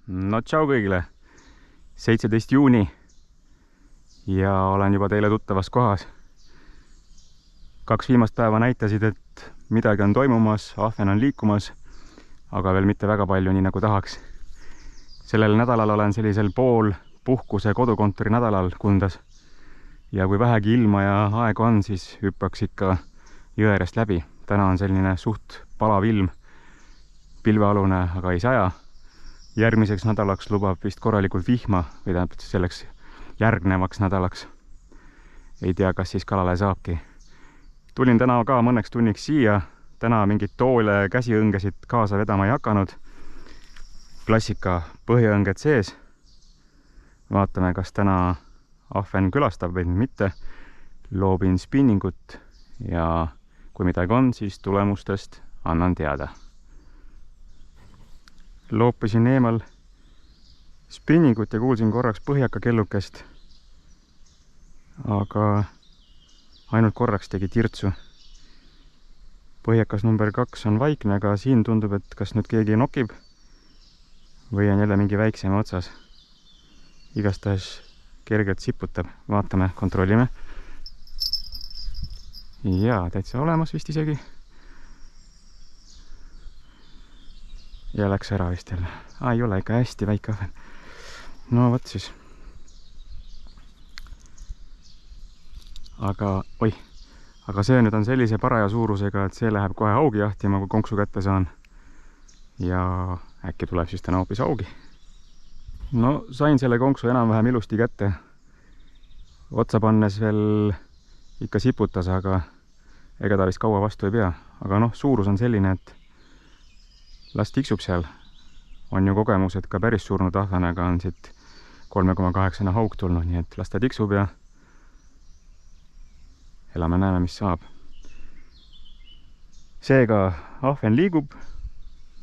No tšau kõigile, 17 juuni ja olen juba teile tuttavas kohas. 2 viimast päeva näitasid, et midagi on toimumas, ahven on liikumas, aga veel mitte väga palju, nii nagu tahaks. Sellel nädalal olen sellisel pool puhkuse kodukontori nädalal Kundas ja kui vähegi ilma ja aega on, siis hüppaks ikka jõerest läbi. Täna on selline suht palav ilm, pilvealune, aga ei saja. Järgmiseks nädalaks lubab vist korralikult vihma või tähendab selleks järgnevaks nädalaks. Ei tea, kas siis kalale saabki. Tulin täna ka mõneks tunniks siia. Täna mingit toole käsiõngesid kaasa vedama ei hakanud. Klassika, põhiõnged sees. Vaatame, kas täna ahven külastab või mitte. Loobin spinningut ja kui midagi on, siis tulemustest annan teada. Loopisin eemal spinningut ja kuulsin korraks põhjaka kellukest, aga ainult korraks tegi tirtsu. Põhjakas number 2 on vaikne, aga siin tundub, et kas nüüd keegi nokib või on jälle mingi väiksem otsas. Igastahes kergelt siputab. Vaatame, kontrollime. Jaa, täitsa olemas vist isegi. Ja läks ära vist jälle. Ei ole ikka hästi väike ahven. No võt siis. Aga see nüüd on sellise paraja suurusega, et see läheb kohe augi jahtima, kui konksu kätte saan. Ja äkki tuleb siis täna hoopis augi. No sain selle konksu enam-vähem ilusti kätte. Otsa pannes veel ikka siputas, aga ega ta vist kaua vastu ei pea. Aga noh, suurus on selline, et las tiksub seal. On ju kogemus, et ka päris surnud ahvenega on siit 3,8 hauk tulnud, nii et las ta tiksub ja elame-näeme, mis saab. Seega ahven liigub,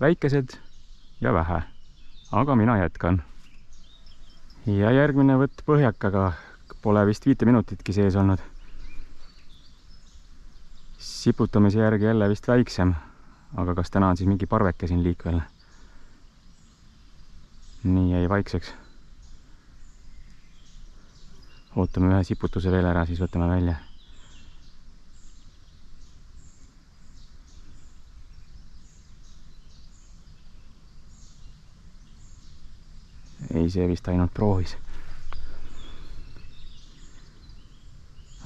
väikesed ja vähe, aga mina jätkan. Ja järgmine võtt põhjakaga pole vist 5 minutitki sees olnud. Siputamise järgi jälle vist väiksem. Aga kas täna on siis mingi parveke siin liikvel? Nii jäi vaikseks. Ootame ühe siputuse veel ära, siis võtame välja. Ei, see vist ainult proovis.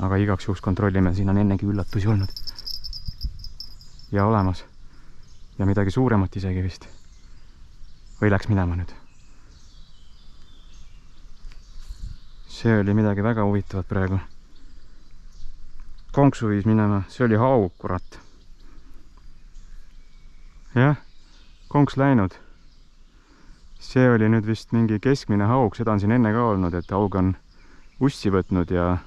Aga igaks juhuks kontrollime, siin on ennegi üllatusi olnud. Ja olemas. Ja midagi suuremat isegi vist. Või läks minema nüüd? See oli midagi väga huvitavat praegu. Konksu viis minema. See oli haug, kurat. Jah, konks läinud. See oli nüüd vist mingi keskmine haug. Seda on siin enne ka olnud, et haug on ussi võtnud ja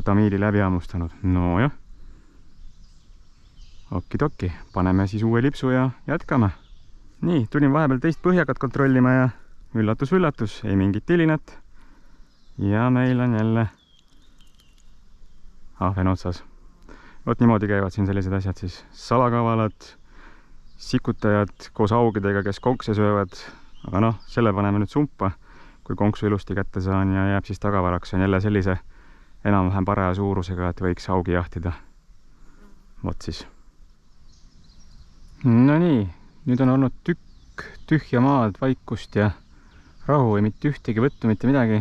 tamiili läbi hammustanud. No jah. Okidoki, paneme siis uue lipsu ja jätkame. Nii, tulin vahepeal teist põhjakat kontrollima ja üllatus, ei mingit tilinat. Ja meil on jälle ahven otsas. Vot niimoodi käivad siin sellised asjad siis. Salakavalad, sikutajad koos augidega, kes konkse söövad. Aga noh, selle paneme nüüd sumpa, kui konksu ilusti kätte saan ja jääb siis tagavaraks. On jälle sellise enam-vähem paraja suurusega, et võiks augi jahtida. Vot siis. No nii, nüüd on olnud tükk tühja maad, vaikust ja rahu ei mitte ühtegi võttu, mitte midagi.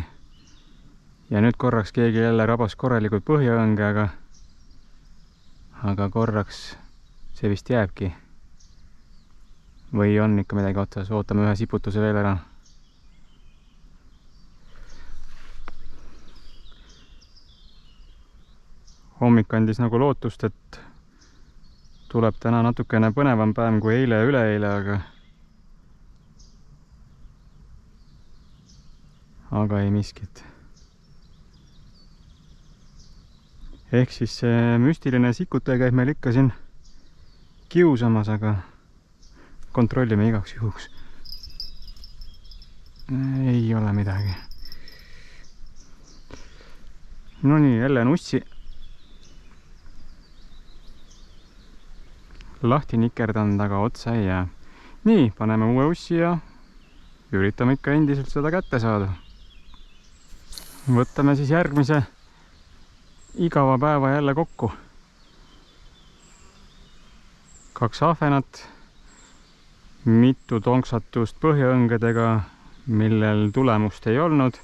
Ja nüüd korraks keegi jälle rabas korralikult põhjaõnge, aga korraks see vist jääbki. Või on ikka midagi otsas, ootame ühe siputuse veel ära. Hommik andis nagu lootust, et tuleb täna natukene põnevam päev kui eile ja üleeile, aga ei miskit. Ehk siis see müstiline sikutaja käib meil ikka siin kiusamas, aga kontrollime igaks juhuks. Ei ole midagi. No nii, jälle on ussi. Lahti nikerdanud, aga otsa ei jää. nii, paneme uue ussi ja üritame ikka endiselt seda kätte saada. Võtame siis järgmise igava päeva jälle kokku. 2 ahvenat, mitu tonksatust põhjaõngedega, millel tulemust ei olnud.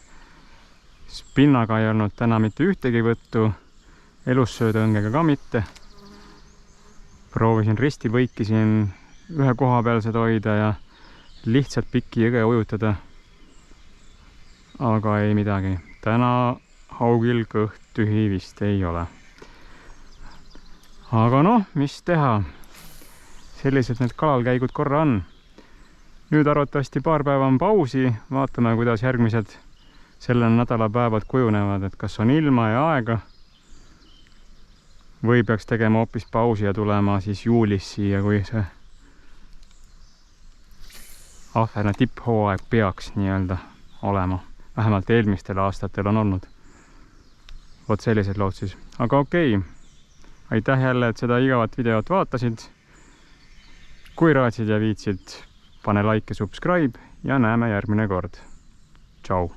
Spinnaga ei olnud täna mitte ühtegi võttu, elussöödaõngega ka mitte. Proovisin risti põikisin ühe koha peal seda hoida ja lihtsalt pikki jõge ujutada. Aga ei midagi. Täna haugil kõht tühi vist ei ole. Aga noh, mis teha? Sellised need kalalkäigud korra on. Nüüd arvatavasti paar päeva on pausi. Vaatame, kuidas järgmised selle nädala päevad kujunevad, et kas on ilma ja aega. Või peaks tegema hoopis pausi ja tulema siis juulis siia, kui see ahvena tipphooaeg peaks nii-öelda olema. Vähemalt eelmistel aastatel on olnud. Vot sellised lood siis. Aga okei. Aitäh jälle, et seda igavat videot vaatasid. Kui raatsid ja viitsid, pane like ja subscribe ja näeme järgmine kord. Tšau!